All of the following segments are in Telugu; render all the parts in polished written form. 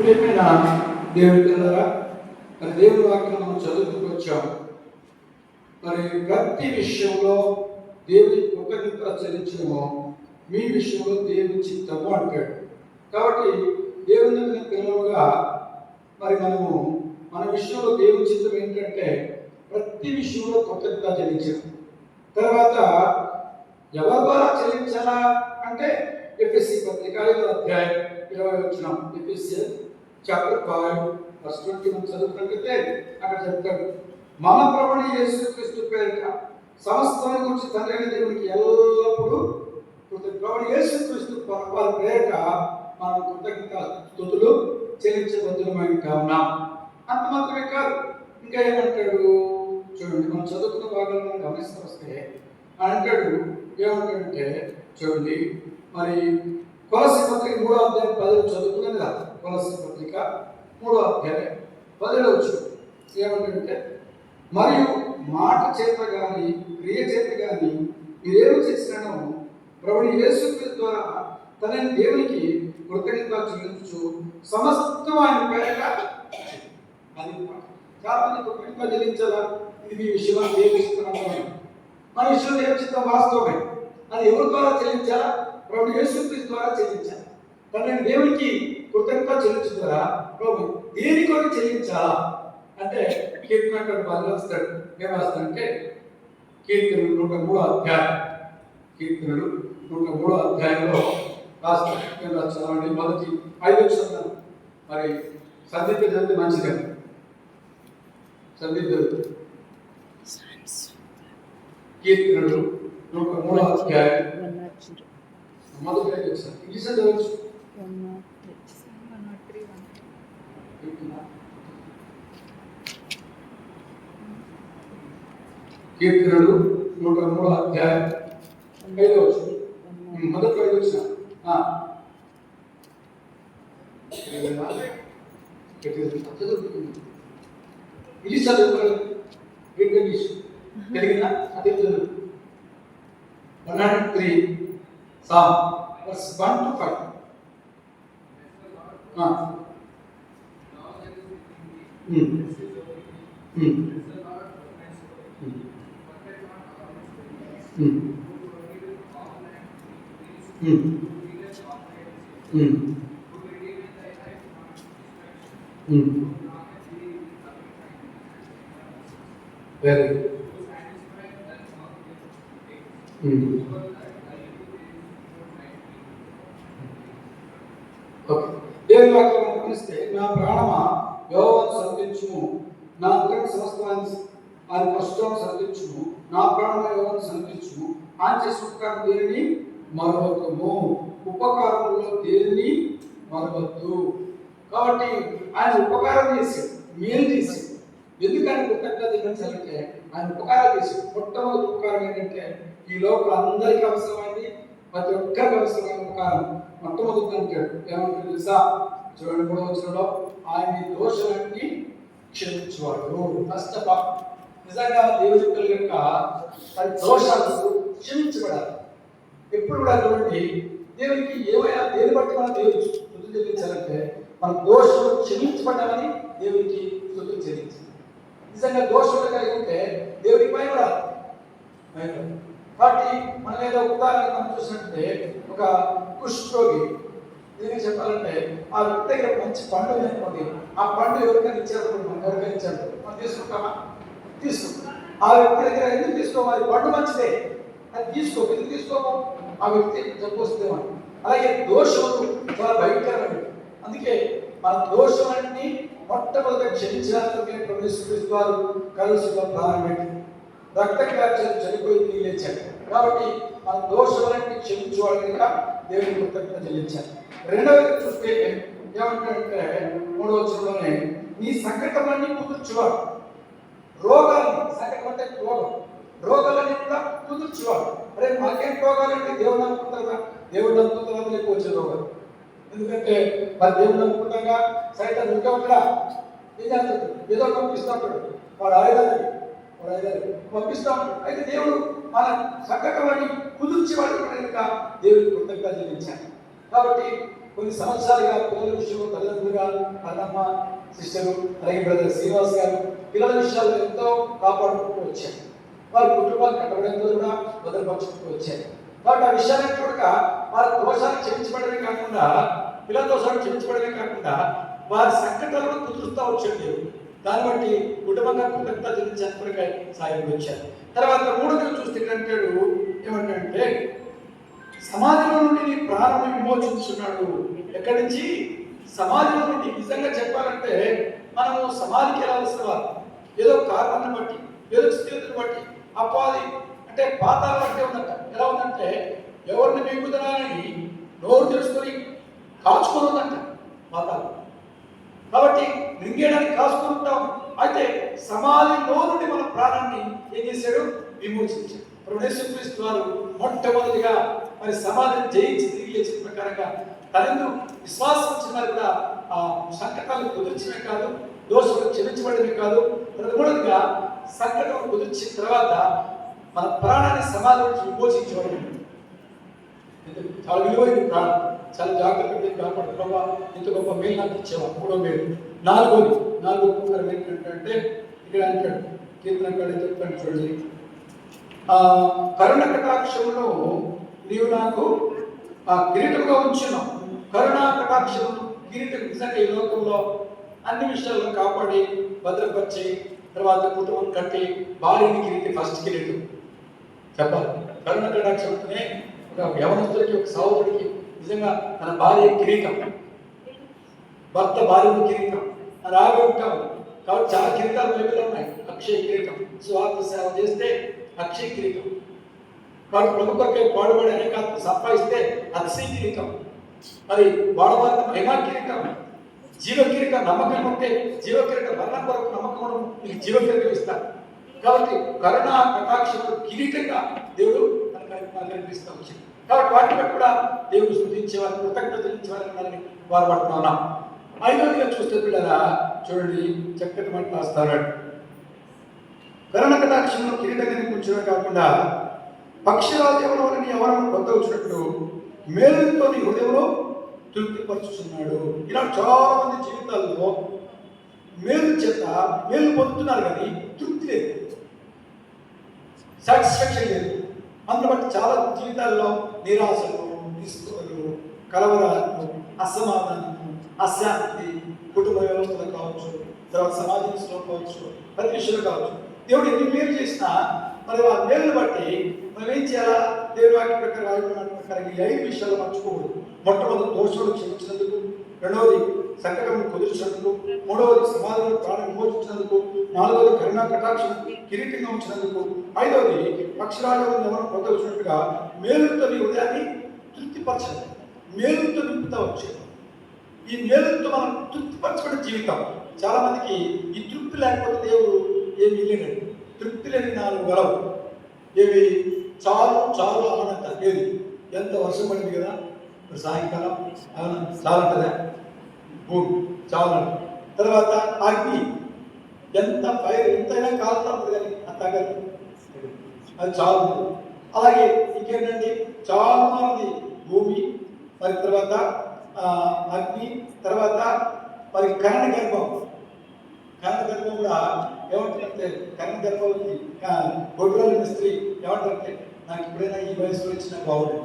దేవుడి పిల్లరా, మరి దేవుడి వాక్యం మనం చదువుకుంటూ వచ్చాము. మరి ప్రతి విషయంలో దేవుని కృతజ్ఞత చెల్లించడము మీ విషయంలో దేవుని చిత్తము అంటాడు. కాబట్టి దేవుని పిల్లలుగా మరి మన విషయంలో దేవుని చిత్తం ఏంటంటే ప్రతి విషయంలో కృతజ్ఞత చెల్లించడం. తర్వాత ఎవరి ద్వారా చెల్లించాలా అంటే ఎఫెసీ పత్రిక 5వ అధ్యాయం 20వ వచనం, ఎఫెసియన్స్ చాప్టర్ 5 verse 21 చదువుతున్నట్లయితే అక్కడ చెప్తాడు, మన ప్రభువైన యేసుక్రీస్తు పేరిట సమస్తాన్ని గురించి తండ్రి అయిన దేవునికి ఎల్లప్పుడూ ప్రభువైన యేసుక్రీస్తు వారి పేరిట మనం కృతజ్ఞత స్తుతులు చెల్లించబద్దులమై ఉన్నాం. అంత మాత్రమే కాదు, ఇంకా ఏమంటాడు చూడండి, మనం చదువుకున్న భాగాలను మనం గమనిస్తూ వస్తే అంటాడు, ఏమంటాడంటే చూడండి, మరి కొలస్సీ పత్రిక 3వ అధ్యాయం 10 చదువుకున్నది కదా. కొలస్సీ పత్రిక 3వ అధ్యాయం 10వ వచనం ఏమంటాడంటే, మరియు మాట చేత కానీ క్రియ చేత కానీ మీరేమి చేసినానో ప్రభువైన యేసుక్రీస్తు ద్వారా తన దేవునికి కృతజ్ఞత చెల్లించు సమస్తం ఆయన పేరిట. అది చాలా మంది కృతజ్ఞత చెల్లించాలా, ఇది మీ విషయంలో దేవుడిస్తున్నాను. మన విషయంలో దేవుడిస్తాం వాస్తవమే. అది ఎవరి ద్వారా చెల్లించాలా? ప్రభువైన యేసుక్రీస్తు ద్వారా చెల్లించాలి. తన దేవునికి కృతజ్ఞత చెల్లించు ద్వారా ప్రభు దేని కొరకు చెల్లించాలా అంటే కీర్తన బాగా వస్తాడు. ఏం రాస్తాడంటే కీర్తనలు 103వ అధ్యాయం, కీర్తనలు 103వ అధ్యాయంలో రాస్తాడు. ఏం రాస్తామండి, మొదటి 5 వచనాలు మరి సంధిత జరిగితే మంచిదే. సంధిత కీర్తనలు 103వ అధ్యాయం మొదటి 5 వచనాలు ఇంగ్లీష్ చదవచ్చు. కీర్తనలు 103వ అధ్యాయం 5వ వచనం, మొదటి 5 వచనం. ఇంగ్లీష్ చదువుకోవాలి, ఇంగ్లీష్ తెలిగిన అదే చదువు. 103 Psalm verse 1 to 5. Very good. దేవుని వాక్యం గమనిస్తే, నా ప్రాణమా యెహోవాను స్తుతించుము, నా అంతరంగ సమస్తాన్ని ఆయన పరిశుద్ధమును స్తుతించుము, నా ప్రాణమా యెహోవాను స్తుతించుము, ఆయన చేసిన ఉపకారం దేనిని మరవద్దుము, ఉపకారములో దేనిని మరవద్దు. కాబట్టి ఆయన ఉపకారం చేసి మేలు చేసి ఎందుకని కృతజ్ఞత చెల్లించాలంటే ఆయన ఉపకారం చేసి మొట్టమొదటి ఉపకారం ఏంటంటే ఈ లోపల అందరికీ అవసరమైంది, ప్రతి ఒక్కరికి అవసరమైన ఉపకారం మొట్టమొదటి అంటాడు. ఏమంటాడు తెలుసా? చూడండి 3వ వచనంలో, ఆయన దోషాలన్నీ క్షమించేవాడు. నిజంగా దేవుని పిల్లల యొక్క దోషాలకు క్షమించబడాలి. ఎప్పుడు కూడా చూడండి, దేవునికి ఏమైనా దేని బట్టి మనం దేవునికి స్తుతి చెల్లించాలంటే మన దోషాలు క్షమించబడ్డామని దేవునికి స్తుతి చెల్లించాలి. నిజంగా దోషాలు కలిగి ఉంటే దేవుడికి భయపడాలి. కాబట్టి మనం ఏదో ఉదాహరణ మనం చూసినట్టే, ఒక కుష్ఠరోగి ఏం చెప్పాలంటే ఆ వ్యక్తి దగ్గర మంచి పండు అనుకోండి, ఆ పండు ఎవరికైనా ఇచ్చారు, మనం ఎవరికైనా ఇచ్చారు, మనం తీసుకుంటామా? తీసుకుంటాం. ఆ వ్యక్తి దగ్గర ఎందుకు తీసుకోవాలి? పండు మంచిదే, అది ఎందుకు తీసుకోము? ఆ వ్యక్తి జబ్బు వస్తుందేమని. అలాగే దోషములు చాలా భయంకరమైనవి. అందుకే మన దోషాలన్నీ మొట్టమొదటి క్షమించడానికి ప్రవేశిస్తూ కలుసులో ప్రారంభమైంది. రక్తం కార్యాలు చనిపోయి నీళ్ళించాడు. కాబట్టి మన దోషాలన్నీ క్షమించేవాడు కనుక దేవుని కృతజ్ఞత చెల్లించాలి. రెండవది చూస్తే ఏమంటాడంటే 3వ వచనంలోనే, నీ సంకటమన్నీ కుదుర్చువాడు. రోగాలని, సంకటం అంటే రోగాలన్నీ కూడా కుదుర్చువాడు. అరే మాకేం రోగాలంటే దేవుడు అనుకుంటారా? దేవుడు అనుకుంటారా లేక వచ్చే రోగాలు. ఎందుకంటే మరి దేవుడు అనుకుంటాగా సైతం ఇంకా కూడా ఏం చేస్తాడు? ఏదో పంపిస్తాడు, వాడు ఆయుధాలు పంపిస్తాం. అయితే దేవుడు మన సంకటాన్ని కుదుర్చి వాడి కనుక దేవుడికి కృతజ్ఞత చెల్లించాలి. కాబట్టి కొన్ని సంవత్సరాలుగా పిల్లల విషయంలో తల్లిదండ్రులుగా అన్నమ్మ సిస్టరు అలాగే బ్రదర్ శ్రీనివాస్ గారు పిల్లల విషయాల్లో ఎంతో కాపాడుకుంటూ వచ్చారు. వారి కుటుంబాలు కట్టబడంతో కూడా భద్రపరుచుకుంటూ వచ్చారు. కాబట్టి ఆ విషయాన్ని చూడక వారి దోషాలు క్షమించబడమే కాకుండా పిల్లల దోషాలు క్షమించబడమే కాకుండా వారి సంకటాలను కుదురుస్తూ వచ్చాడు దేవుడు. దాన్ని బట్టి కుటుంబంగా కృతజ్ఞత చెల్లించడానికి సాయం వచ్చారు. తర్వాత మూడోది చూస్తే అంటాడు ఏమంటే సమాధిలో నుండి నీ ప్రాణం విమోచించున్నాడు. ఎక్కడి నుంచి? సమాధిలో నుండి. నిజంగా చెప్పాలంటే మనము సమాధికి వెళ్ళాల్సిన వారు ఏదో కారణాన్ని బట్టి ఏదో స్థితిని బట్టి అపాది అంటే పాతాల బట్టే ఉందంట. ఎలా ఉందంటే ఎవరిని మింగుదనాలని నోరు తెలుసుకొని కాచుకొని ఉందంట పాతాలు. కాబట్టి మింగేయడానికి కాచుకొని ఉంటాం. అయితే సమాధిలో నుండి మన ప్రాణాన్ని ఏం చేశాడు? విమోచించాడు. యేసుక్రీస్తు వారు మొట్టమొదటిగా మరి సమాధిని జయించి తిరిగి లేచిన ప్రకారంగా తనను విశ్వాసం వచ్చిన వారు కూడా ఆ సంకటాలను కుదిర్చడమే కాదు, దోషులు క్షమించబడమే కాదు, మూడవదిగా సంకటం కుదిర్చిన తర్వాత మన ప్రాణాన్ని సమాధి నుంచి విమోచించబడి చాలా విలువైన ప్రాణం, చాలా జాగ్రత్తగా కాపాడు ప్రభావ ఇంత గొప్ప మేలు నాకు ఇచ్చేవా. మూడో మేలు. నాలుగో ప్రకారం ఏంటంటే ఇక్కడ అంటాడు కీర్తనకాడు చెప్తాను చూడండి, కరుణ కటాక్షంలో నీవు నాకు కిరీటంగా ఉంచున్నావు. కరుణా కటాక్షం కిరీటం నిజంగా ఈ లోకంలో అన్ని విషయాల్లో కాపాడి భద్రపరిచి తర్వాత కుటుంబం కట్టి భార్యని కిరీటి ఫస్ట్ కిరీటం చెప్పాలి. కరుణ కటాక్షం అంటేనే ఒక యవనస్తుడికి ఒక సహోదరుడికి నిజంగా తన భార్య కిరీటం, భర్త భార్యని కిరీటం అని ఆగి ఉంటాం. కాబట్టి చాలా కిరీటాలు బైబిల్లో ఉన్నాయి. అక్షయ కిరీటం, స్వార్థ సేవ చేస్తే అక్షయ కిరీటం. కాబట్టి ప్రభు కొరకే పాడుబడి అనేక సంపాదిస్తే అక్షయ కిరీటం. మరి వాడవారికి మహిమా కిరీటం, జీవ కిరీటం. నమ్మకం ఉంటే జీవ కిరీటం, మరణం కొరకు నమ్మకం నీకు జీవ కిరీటం ఇస్తారు. కాబట్టి కరుణా కటాక్ష కిరీటంగా దేవుడు మనకు కనిపిస్తూ వచ్చింది. కాబట్టి వాటిని కూడా దేవుడు స్తుతించేవారు, కృతజ్ఞత చెల్లించేవారు వారు పడుతున్నాం. ఐదవదిగా చూస్తే పిల్లరా చూడండి చక్కటి మాట రాస్తారు. కరుణ కటాక్షంలో కిరీటంగా కూర్చోవడం కాకుండా పక్షిరాజు ఎవరిని ఎవరన్నా కొత్త వచ్చినట్టు మేలుతో నీ హృదయంలో తృప్తిపరుచుతున్నాడు. ఇలా చాలా మంది జీవితాల్లో మేలు చేత మేలు పొందుతున్నారు కానీ తృప్తి లేదు, సాటిస్ఫాక్షన్ లేదు. అందులో బట్టి చాలా జీవితాల్లో నిరాశలు, నిస్పృహలు, కలవరాలు, అసమాధానము, అశాంతి, కుటుంబ వ్యవస్థలు కావచ్చు, తర్వాత సమాజంలో కావచ్చు, ప్రతి విషయంలో కావచ్చు. దేవుడు ఎన్ని మేలు చేసినా మరి ఆ మేలును బట్టి మనం ఏం చేయాలా? దేవుడి వాక్య ప్రకారం రాయబడిన ప్రకారం ఈ 5 విషయాలు మర్చిపోకూడదు. మొట్టమొదటి దోషులు క్షమించినందుకు, రెండవది సంకటం కుదిర్చినందుకు, మూడవది సమాధిలో ప్రాణం విమోచించినందుకు, నాలుగవది కరుణా కటాక్షం కిరీటంగా ఉంచినందుకు, ఐదవది పక్షిరాజు ఎవరు కొత్త వచ్చినట్టుగా మేలుతో నీ హృదయాన్ని తృప్తిపరచండి. మేలుతో నింపుతా వచ్చేది. ఈ మేలుతో మనం తృప్తిపరచబడిన జీవితం. చాలా మందికి ఈ తృప్తి లేకపోతే దేవుడు ఏమి ఇల్లేనండి. తృప్తి లేని 4 గలవు. ఏవి? చాలు చాలు ఆనంద. ఏది? ఎంత వర్షం పడింది కదా సాయంకాలం, చాలా ఉంటుందా? భూమి చాలు. తర్వాత అగ్ని, ఎంత ఫైర్ ఎంతైనా కాలుతా ఉంటుంది కానీ అది తగ్గదు, అది చాలు. అలాగే ఇంకేంటండి చాలా మంది భూమి, మరి తర్వాత అగ్ని, తర్వాత మరి కరణ గర్భం. కరణ గర్భం కూడా ఏమంటారంటే కరణ గర్భవతి గొడ్రాల స్త్రీ ఏమంటారంటే నాకు ఎప్పుడైనా ఈ వయసులో వచ్చిన బాగుంది.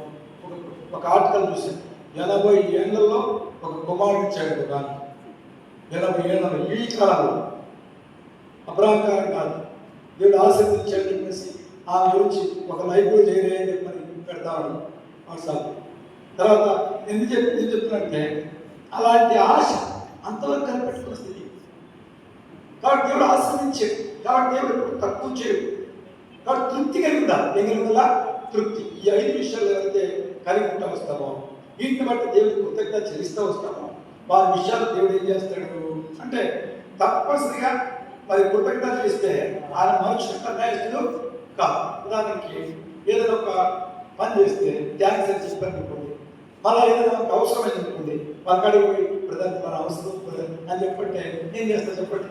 ఒక ఆర్టికల్ చూసాను, 80 ఏళ్లలో ఒక కుమారుడు ఇచ్చాడు. కానీ 80 ఏళ్ళలో ఈ కాలంలో అబ్రాహ్మకారం కాదు, దేవుడు ఆశీర్వదించాడు చెప్పేసి ఆమె గురించి ఒక లైబ్రరీ చేయరే అని చెప్పని పెడతాడు అవసరాలు. తర్వాత ఎందుకు చెప్తున్నంటే అలాంటి ఆశ అంతవరకు కనిపెట్టుకున్న స్థితి. కాబట్టి దేవుడు ఆశ్రమించాడు. కాబట్టి దేవుడు ఎప్పుడు తక్కువ చేయడు. కాబట్టి తృప్తి కలిగి ఉండాలి. ఎగిరిలా తృప్తి. ఈ 5 విషయాలు ఎవరైతే కలిగి ఉంటా వస్తామో, వీటిని బట్టి దేవుడికి కృతజ్ఞత చెల్లిస్తూ వస్తామో, వారి విషయాలు దేవుడు ఏం చేస్తాడు అంటే తప్పనిసరిగా మరి కృతజ్ఞత చేస్తే ఆయన మనుషులు కన్యాస్తులు కాదు. ఉదాహరణకి ఏదైనా ఒక పని చేస్తే థ్యాంక్స్ అని చెప్పారు అనుకోండి, మళ్ళీ ఏదైనా ఒక అవసరమైంది అనుకోండి, వాళ్ళ కాడికి పోయి ప్రధాని మన అవసరం అని చెప్పంటే ఏం చేస్తారు చెప్పండి?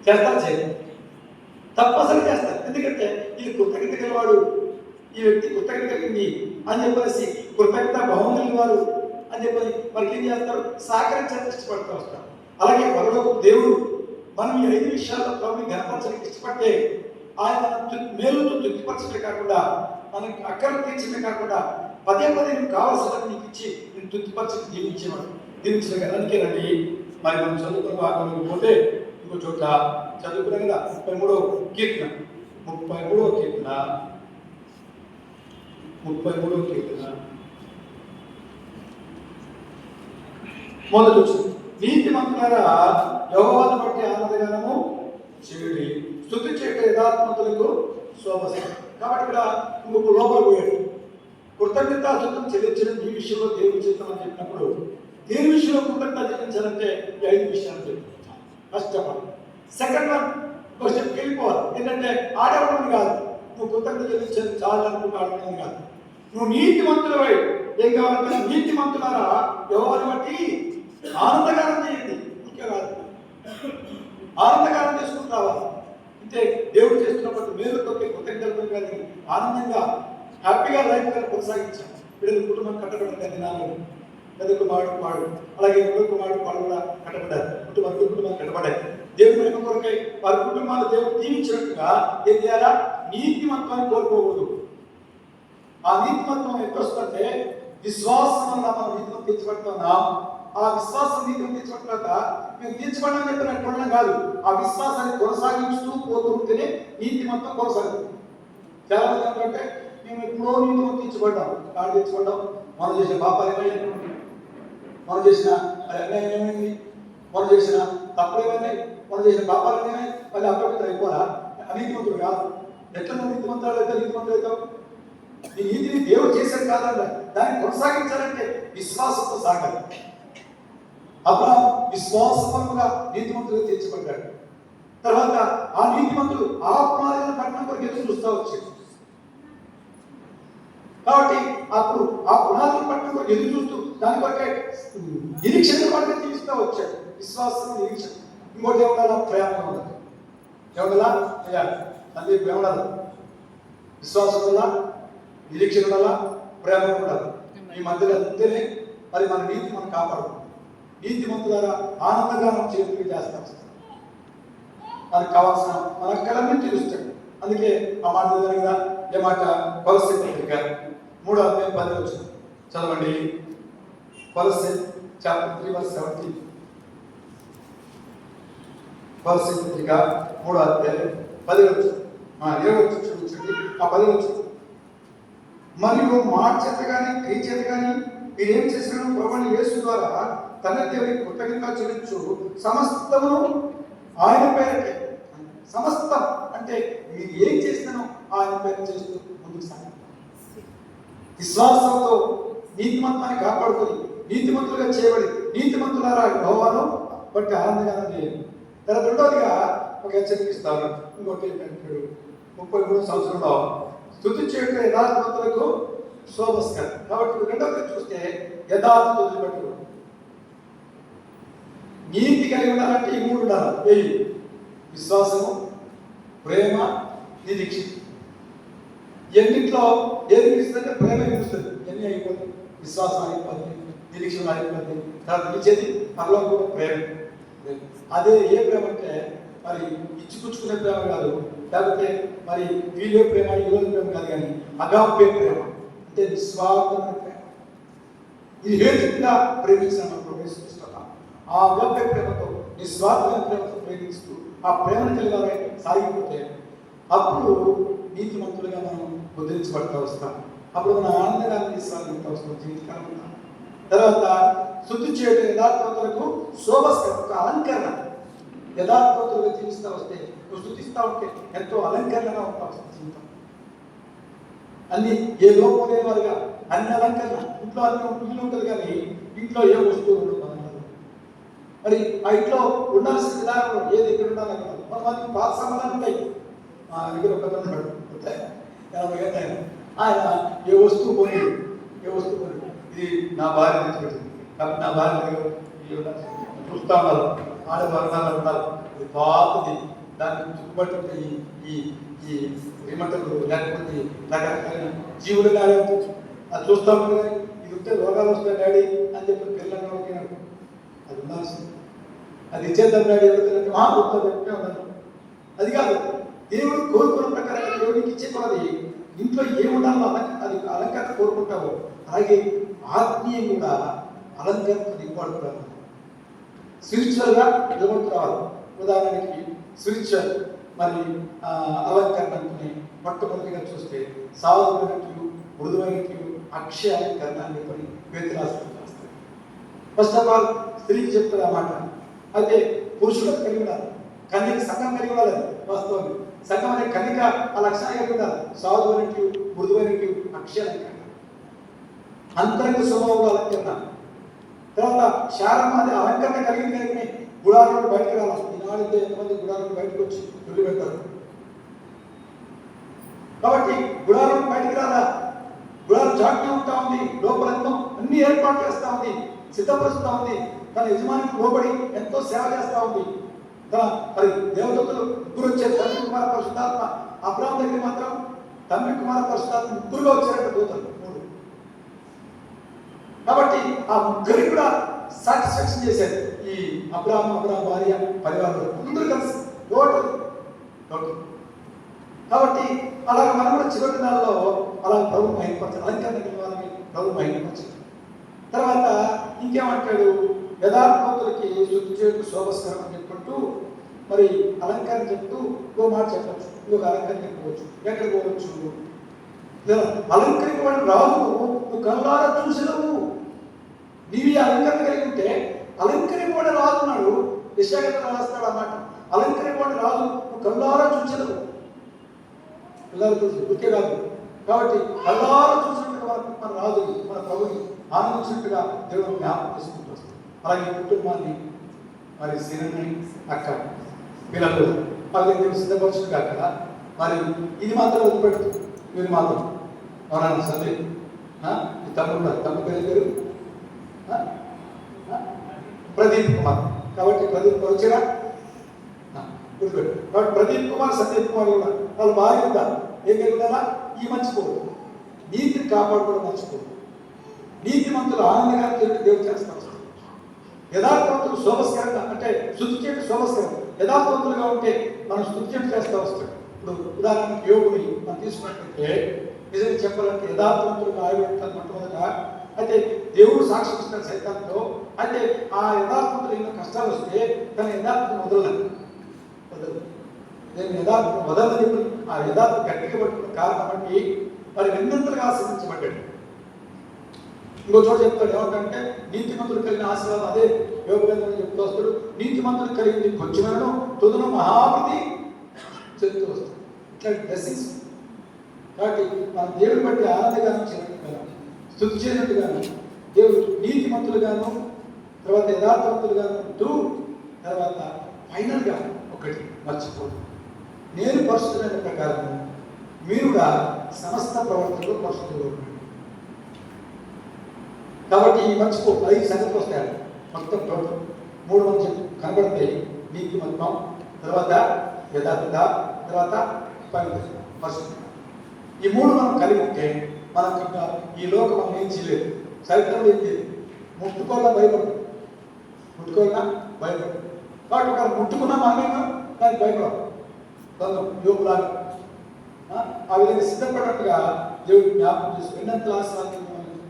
చేస్తారు? చేయరు. తప్పనిసరి చేస్తారు. ఎందుకంటే ఇది కృతజ్ఞత గలవాడు, ఈ వ్యక్తి కృతజ్ఞత కలిగింది అని చెప్పేసి కృతజ్ఞత భావం కలిగిన వారు అని అని చెప్పి మనకి ఏం చేస్తారు, సహకరించడానికి ఇష్టపడుతూ వస్తారు. అలాగే పరలోక దేవుడు మనం ఈ 5 విషయాల్లో ప్రభుని గణపరచడానికి ఇష్టపడితే ఆయన మేలుతో తృప్తిపరచడమే కాకుండా మనకి అక్కలు తీర్చడమే కాకుండా పదే పదే నీకు కావాల్సిన నీకు ఇచ్చి నేను తృప్తిపరచకి దీవించేవాడు. దీవించడం కదా. అందుకే రండి మరి మనం చదువుకున్న భాగంలోకి పోతే ఇంకో చోట్ల చదువుకున్నాం కదా 33వ కీర్తన 33వ కీర్తన మొదటి వచ్చింది. నీతి మంత్రులారా యెహోవాను బట్టి ఆనందగానము చేయుడి, స్తుతి చేయట యథార్థవంతులకు శోభస్కరం. కాబట్టి ఇక్కడ ఇంకొక లోపల పోయాడు. కృతజ్ఞతాస్తుతం చెల్లించడం ఈ విషయంలో దేవుని చిత్తం అని చెప్పినప్పుడు దేని విషయంలో కృతజ్ఞత చెల్లించాలంటే ఈ 5 విషయాలు చెప్తున్నాం. First of all. Second one question వెళ్ళిపోవాలి. ఏంటంటే ఆడవడం కాదు, నువ్వు కృతజ్ఞత చెల్లించేది చాలా అనుకుంటూ ఆడడం కాదు. నువ్వు నీతిమంతులవై ఏం కావాలంటే నీతిమంతులారా యెహోవాను బట్టి ఆనందగానం చేయండి. ఇంకే కాదు, ఆనందగానం చేసుకుని రావాలి. అంటే దేవుడు చేస్తున్నప్పుడు మేలుతో కృతజ్ఞతలు కానీ ఆనందంగా హ్యాపీగా లైఫ్ కానీ కొనసాగించాం. వీళ్ళ కుటుంబం కట్టబడ్డ దినాలు పెద్ద కుమారుడు వాడు, అలాగే మూడో కుమారుడు వాడు కూడా కట్టబడ్డారు. కుటుంబాలు కట్టబడ్డాయి. దేవుడి యొక్క కొరకై వారి కుటుంబాలు దేవుడు దీవించినట్టుగా ఏం చేయాలా, నీతిమత్వాన్ని కోల్పోకూడదు. ఆ నీతిమత్వం ఎక్కడ వస్తుందంటే విశ్వాసం వల్ల మనం నీతిమత్వం తీర్చబడుతున్నాం. ఆ విశ్వాసం నీతిని తీర్చబడ్డాక మేము తీర్చబడని చెప్పినట్టు కాదు, ఆ విశ్వాసాన్ని కొనసాగిస్తూ పోతూ ఉంటేనే నీతిమత్వం కొనసాగుతుంది. చాలా మంది ఏంటంటే మేము ఎప్పుడో నీతిమత్వం తీర్చబడ్డాం, కాడు తీర్చబడ్డాం, మనం చేసిన పాపాలు ఏమైంది, మనం చేసిన అన్యాయం ఏమైంది, మనం చేసిన తప్పులు ఏమైనాయి, మనం చేసిన పాపాలు ఏమైనాయి, మళ్ళీ అప్పటికి అయిపోరా అనీతిమంతుడు కాదు. ఎట్లా నువ్వు నీతిమంతుడు అయితే నీతిమంతుడు అవుతావు? నీ నీతిని దేవుడు చేశాడు కాదంట, దాన్ని కొనసాగించాలంటే విశ్వాసంతో సాగాలి. అబ్రహాము విశ్వాసముగా నీతిమంతులుగా తీర్చబడ్డాడు. తర్వాత ఆ నీతిమంతులు ఆ పునాదులను పట్టణం కొరకు ఎదురు చూస్తూ వచ్చాడు. కాబట్టి అప్పుడు ఆ పునాదులు పట్టణం కొరకు ఎదురు చూస్తూ దాని కొరకే నిరీక్షణ పట్ల జీవిస్తూ వచ్చాడు. విశ్వాసం నిరీక్షణ. ఇంకోటి ఏమన్నా ప్రేమ ఉండదు, ఏమన్నా అది ప్రేమ ఉండదు. విశ్వాసం వల్ల, నిరీక్షణ వల్ల, ప్రేమ ఉండదు. ఈ మధ్యలో అంతేనే మరి మన నీతి మనం కాపాడు. నీతిమంతులారా ఆనందగానం చేతులు చేస్తాం. మనకు కావాల్సిన మన అక్కలన్నీ తీరుస్తాడు. అందుకే ఆ మాట జరిగిన ఏ మాట కొలస్సీ పత్రిక 3వ అధ్యాయం 10వ వచనం చదవండి. కొలస్సీ చాప్టర్ 3:17. కొలస్సీ పత్రిక 3వ అధ్యాయం 10వ వచనం 20వ వచనం చూడండి. ఆ 10వ వచనం, మరియు మాట చేత కానీ క్రియ చేత కానీ మీరేం చేసినా ప్రభువైన యేసు ద్వారా తన దేవునికి కృతజ్ఞత చెల్లించు సమస్తమును ఆయన పేరటే. సమస్తం అంటే మీరు ఏం చేసినానో ఆయన పేరు చేస్తూ ముందుకు సాగాలి. విశ్వాసంతో నీతిమంతాన్ని కాపాడుకొని నీతిమంతులుగా చేయబడి నీతిమంతులారా యెహోవాను బట్టి ఆనందగానం చేయాలి. తర్వాత రెండవదిగా ఒక హెచ్చరిస్తాను. ఇంకోటి ఏంటంటే 33 సంవత్సరంలో స్తుతి చేయడం యథార్థవంతులకు శోభస్కరం. కాబట్టి రెండవది చూస్తే యథార్థతను బట్టి నీతి కలిగి ఉండాలంటే ఈ 3 ఉండాలి. విశ్వాసము, ప్రేమ, నిరీక్ష. ఎన్నింటిలో ఏది నిలుస్తుందంటే ప్రేమ నిలుస్తుంది. ఎన్ని అయిపోతుంది, విశ్వాసం అయిపోతుంది, నిరీక్షణ అయిపోతుంది. తర్వాత నిలిచేది పరలోకంలో ప్రేమ. అదే ఏ ప్రేమ అంటే మరి ఇచ్చిపుచ్చుకునే ప్రేమ కాదు, లేకపోతే మరి వీళ్ళే ప్రేమ ఈరోజు ప్రేమ కాదు, కానీ అగాపే ప్రేమ అంటే నిస్వార్థమైన ప్రేమ. ఇది హేతుగా ప్రేమించిన ప్రవేశిస్తున్నాం. ఆ అగాపే ప్రేమతో నిస్వార్థమైన ప్రేమతో ప్రేమిస్తూ ఆ ప్రేమను కలిగానే సాగిపోతే అప్పుడు నీతిమంతులుగా మనం ముద్రించబడతా వస్తాం. అప్పుడు మన ఆనందగాన్ని తీసుకురాగలుగుతా వస్తాం జీవితకాలం. తర్వాత స్తుతి చేయడం యథార్థవంతులకు శోభస్కరం, ఒక అలంకరణ. యథార్థవంతులుగా జీవిస్తూ వస్తే నువ్వు స్తుతిస్తూ ఉంటే ఎంతో అలంకరణగా ఉంటా వస్తుంది జీవితం. అన్ని ఏ లోపం లేని వారుగా అన్ని అలంకరణ. ఇంట్లో అన్ని ఇల్లు ఉంటుంది కానీ ఇంట్లో ఏ వస్తువులు ఉండదు. మరి ఆ ఇంట్లో ఉండాల్సిన విధానంలో ఏది ఎక్కడ ఉండాలి మనకి పాత సంబంధాలు ఉంటాయి. మా దగ్గర ఒక ఉన్నాడు 80 ఏళ్ళు ఆయన ఏ వస్తువు కొని ఇది నా భార్య తెచ్చిపెట్టింది కాబట్టి నా భార్య చూస్తా ఉన్నారు. ఆడవారు ఉన్నారు, ఇది పాతది, దానికి చుట్టుపట్టి ఈ ఏమంటారు లేకపోతే రకరకాల జీవులు అది చూస్తా ఉన్నారు. ఇది ఉంటే రోగాలు వస్తాయి డాడీ అని చెప్పి పిల్లలు అడిగినాడు. అది ఉండాల్సింది. అది ఇచ్చేద్దాం డాడీ ఎవరికైనా గుర్తు ఉన్నాను. అది కాదు, దేవుడు కోరుకున్న ప్రకారంగా దేవుడికి ఇచ్చే కొలది ఇంట్లో ఏముండాలో అది అలంకరణ కోరుకుంటావో అలాగే ఆత్మీయం కూడా అలంకరణ ఇవ్వబడుతున్నాను. స్పిరిచువల్గా ఇవ్వబడుతు రావాలి. ఉదాహరణకి స్పిరిచువల్ మరి అలంకరణ అనుకుని మొట్టమొదటిగా చూస్తే సాధువులకి మృదువైనకి అక్షయ అలంకరణ అని చెప్పి వ్యతిరాస్తాయి. ఫస్ట్ ఆఫ్ ఆల్ స్త్రీకి చెప్తారు ఆ మాట. అయితే పురుషులకు కలిగి ఉండాలి, కన్యక సంఘం కలిగి ఉండాలి. వాస్తవం సంఘం అనే కన్యక ఆ లక్షణాలు కలిగి ఉండాలి. సాధువులకి మృదువైనకి అక్షయ అలంకరణ, అంతరంగ స్వభావంలో అలంకరణ. తర్వాత శారమాది అలంకరణ కలిగింది కానీ గుడారంలో బయటకు రావాలి. ఈనాడు ఎంతమంది గుడారంలో బయటకు వచ్చి వెళ్ళి పెడతారు. కాబట్టి గుడారం బయటకు రాదా, గుడారం చాటుగా ఉంటా ఉంది, లోపల ఎంతో అన్ని ఏర్పాటు చేస్తా ఉంది, సిద్ధపరుస్తూ ఉంది, తన యజమానికి లోబడి ఎంతో సేవ చేస్తూ ఉంది. తన మరి దేవదూతలు ముగ్గురు వచ్చారు, తండ్రి కుమార పరిశుద్ధాత్మ. అబ్రాహాం దగ్గర మాత్రం తండ్రి కుమార పరిశుద్ధాత్మ ముగ్గురుగా వచ్చారంట దూతలు, 3. కాబట్టి ఆ ముగ్గురికి కూడా సాటిస్ఫాక్షన్ చేశారు ఈ అబ్రాహాం భార్య పరివారంలో అందరూ కలిసి టోటల్. కాబట్టి అలాగే మనం కూడా చివరి దినాల్లో అలా ప్రభు మహిమపరచాలి, అలంకరణ వాళ్ళని ప్రభు మహిమపరచాలి. తర్వాత ఇంకేమంటాడు, యథార్థవంతులకి శుద్ధి చేయకు శోభస్కరం అని చెప్పుకుంటూ మరి అలంకరణ చెప్తూ ఇంకో మాట చెప్పచ్చు, ఇంకొక అలంకరణ చెప్పుకోవచ్చు. ఎక్కడ పోవచ్చు, అలంకరించబడిన రాజు నువ్వు కళ్ళారా చూసినవు. నీవి అలంకరణ కలిగి ఉంటే అలంకరింపబడిన రాజు ఉన్నాడు. యెషయా రాస్తాడు అన్నమాట, అలంకరింపబడిన రాజు నువ్వు కళ్ళారా చూసినవు. పిల్లలు చూసి ఉరికే కాదు. కాబట్టి కళ్ళారా చూసినట్టుగా మన రాజుని మన ప్రభుని ఆనందించినట్టుగా దేవుడు జ్ఞాపకం చేసుకుంటూ వస్తాం. అలాగే కుటుంబాన్ని మరి సిరిని అక్క పిల్లలు వాళ్ళకి సిద్ధపరచుడు కాక మరి ఇది మాత్రం వదిలిపెడుతుంది. వీరు మాత్రం ఎవరన్నా సందే ఈ తమ్ముడు పేరు ప్రదీప్ కుమార్. కాబట్టి ప్రదీప్ వచ్చినా గుర్తుపెట్టు. కాబట్టి ప్రదీప్ కుమార్ సందీప్ కుమార్ కూడా వాళ్ళు బాగా ఉంటారు. ఏం కలిగినా ఈ మర్చిపోదు, నీతిని కాపాడుకోవడం మర్చిపోదు. నీతి మంతులు ఆనందంగా దేవుడు చేస్తారు. యథార్థవంతులు శోభస్కరంగా అంటే శుద్ధి చేయడం శోభస్కరం. యథార్థవంతులుగా ఉంటే మనం శుద్ధి చేయడం చేస్తూ వస్తాం. ఇప్పుడు ఉదాహరణకు యోగుని మనం తీసుకున్నట్లయితే నిజంగా చెప్పాలంటే యథార్థవంతులుగా ఆయుర్వేదాలు మొట్టమొదట అయితే దేవుడు సాక్షి ఇస్తాడు సైతాంతో. అయితే ఆ యథార్థవంతులు ఎన్నో కష్టాలు వస్తే తన యథార్థం వదలదు. నేను యథార్థం వదలని చెప్పి ఆ యథార్థం గట్టిగా పట్టుకున్న కారణం బట్టి మరి రెండంతలుగా ఆశ్రయించబడ్డాడు. ఇంకో చోట చెప్తాడు ఏమంటే నీతిమంతులు కలిగిన ఆశీర్వాదం అదే యోగవేదం చెప్తూ వస్తాడు. నీతిమంతులు కలిగింది కొంచెమేనో తుదను మహాభిధి చెప్తూ వస్తాడు. ఇట్లా బ్లెస్సింగ్స్. కాబట్టి మనం దేవుని బట్టి ఆనందగాను చేయగలం, స్తుతి చేసినట్టుగాను దేవుడు నీతిమంతులుగాను తర్వాత యథార్థవంతులుగాను ఉంటూ తర్వాత ఫైనల్గా ఒకటి మర్చిపోదు, నేను పరిశుద్ధమైన ప్రకారం మీరుగా సమస్త ప్రవర్తనలో పరిశుద్ధులు ఉన్నాడు. కాబట్టి ఈ మర్చిపో 5 సంగతులు వస్తాయి. మొత్తం టోటల్ 3 మంచి కనబడతాయి. నీతిమత్వం, తర్వాత యథార్థత, తర్వాత పరిశుద్ధత. ఈ 3 మనం కలిగి ఉంటే మనకు ఇంకా ఈ లోకం మనం ఏం చేయలేదు. చరిత్రలో ఏం చేయలేదు. ముట్టుకోవాలా భయపడదు, ముట్టుకోవాలా భయపడదు. కాబట్టి ఒకవేళ ముట్టుకున్నా మనమేమో దానికి భయపడదు. యోగులాగా ఆ విధంగా సిద్ధపడినట్టుగా దేవుడు జ్ఞాపకం చేసి ఎన్నంత ఆశీర్వాదాన్ని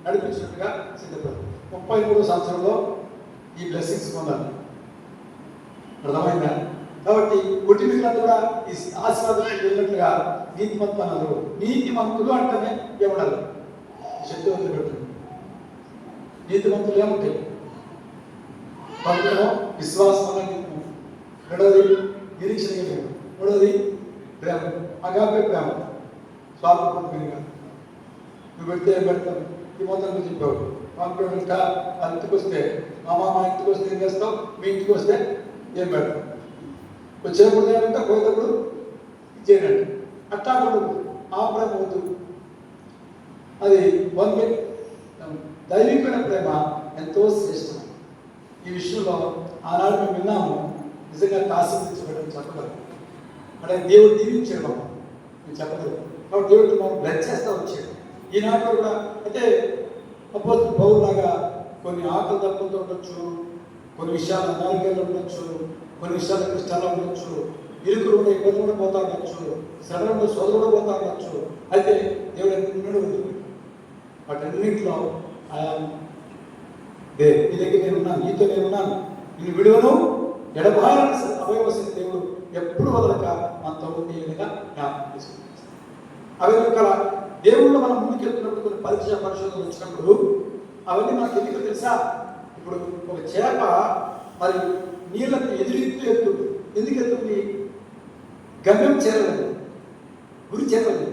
నడిపించినట్టుగా సిద్ధపడదు. 33వ సంవత్సరంలో ఈ బ్లెస్సింగ్స్ పొందాలి. అర్థమైందా? కాబట్టి కుటుంబీకులంతా కూడా ఈ ఆశీర్వాదం వెళ్ళినట్లుగా నీతిమంతులు అన్నారు. నీతిమంతులు అంటేనే ఏమన్నారు? శక్తివంతులు పెట్టండి. నీతిమంతులు ఏముంటాయి? పనులను విశ్వాసం అన్నది, రెండవది నిరీక్షణ కలిగి, మూడవది ప్రేమ, అగాపే ప్రేమ, స్వార్థపూర్వకంగా. నువ్వు పెడితే ఏం పెడతావు? ఈ మొత్తం నువ్వు చెప్పావు. పంపడం ఇంకా వాళ్ళ ఇంటికి వస్తే మా ఇంటికి వస్తే ఏం చేస్తావు? మీ ఇంటికి వస్తే ఏం పెడతావు? వచ్చేప్పుడు ఏమంటే పోయేటప్పుడు ఇచ్చేయండి. అట్టా కూడా ఆ ప్రేమ వద్దు. అది దైవికమైన ప్రేమ ఎంతో శ్రేష్టం. ఈ విషయంలో ఆనాడు మేము విన్నాము. నిజంగా ఆశీర్వదించబడని చెప్పగలం. అంటే దేవుడు దీవించాడు నేను చెప్పగలను. కాబట్టి దేవుడు మనం బ్లెస్ చేస్తూ వచ్చాడు. ఈనాడు కూడా అయితే అపోస్తలుడు పౌలులాగా కొన్ని ఆకలి తప్పులతో ఉండొచ్చు, కొన్ని విషయాలు అనారోగ్యాలు ఉండొచ్చు, కొన్ని విషయాలు కష్టాలు ఉండొచ్చు, ఇరుకులు ఉండే ఇబ్బందులు కూడా పోతా ఉండొచ్చు, శ్రమలు ఉండే సోదరులు కూడా పోతా ఉండొచ్చు. అయితే దేవుడు ఎన్నడూ వాటన్నింటిలో నీ దగ్గర నేనున్నాను, నీతో నేనున్నాను, నేను విడువను, ఎడబారని అవయవసిన దేవుడు ఎప్పుడు వదలక మనతో ఉండే విధంగా జ్ఞాపకం చేసుకుంటాం. అవి రకాల దేవుళ్ళు మనం ముందుకెళ్తున్నప్పుడు కొన్ని పరిశోధనలు వచ్చినప్పుడు అవన్నీ మనకు ఎందుకు తెలుసా? ఇప్పుడు ఒక చేప మరి నీళ్ళకి ఎదురెత్తు ఎత్తుంది. ఎందుకు ఎత్తుంది? గమ్యం చేరలేదు, గురి చేరలేదు,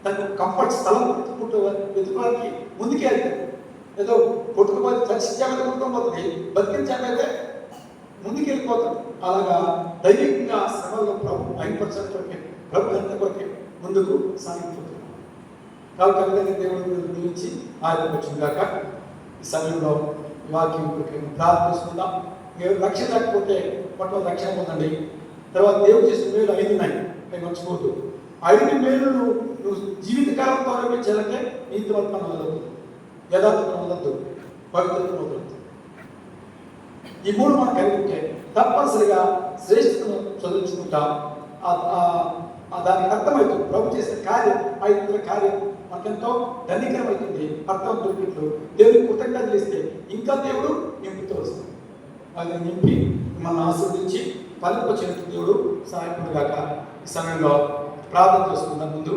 తనకు కంఫర్ట్ స్థలం వెతుకోవడానికి ముందుకే వెళ్తాడు. ఏదో కొట్టుకుపోతే చచ్చిచ్చామైతే కొట్టుకోపోతుంది, బతికించామైతే ముందుకు వెళ్ళిపోతాడు. అలాగా దైవికంగా శ్రమలో ప్రభు 5% కొరకే, ప్రభు ఎంత కొరకే ముందుకు సాగిపోతున్నాడు. కాబట్టి ఆ విధంగా దేవుడు గురించి ఆయన వచ్చింది కాక ఈ సమయంలో వాక్యం ప్రార్థిస్తుందాం. మీరు రక్షణ లేకపోతే మొట్టమొదటి రక్షణ పొందండి. తర్వాత దేవుడు చేసిన మేలు 5 ఉన్నాయి, అవి మర్చిపోతూ 5 మేలు నువ్వు జీవితకాలంతో అనుభవించాలంటే నీతివర్తనం వదలదు, యథార్థం వదలద్దు, పవిత్రతను వదలద్దు. ఈ 3 మనం కలిగి ఉంటే తప్పనిసరిగా శ్రేష్ఠతను చదువుకుంటాం. దానికి అర్థమవుతుంది ప్రభు చేసిన కార్యం, 5 కార్యం మనకెంతో ధన్యకరమవుతుంది. అర్థం దొరికినట్లు దేవుడికి కృతజ్ఞతలు ఇస్తే ఇంకా దేవుడు నింపుతూ వస్తుంది. అది నింపి మన ఆశీర్వదించి ఫలింపచేయడానికి దేవుడు సహాయపడుగాక. ఈ సమయంలో ప్రార్థన చేసుకుందాం. ముందు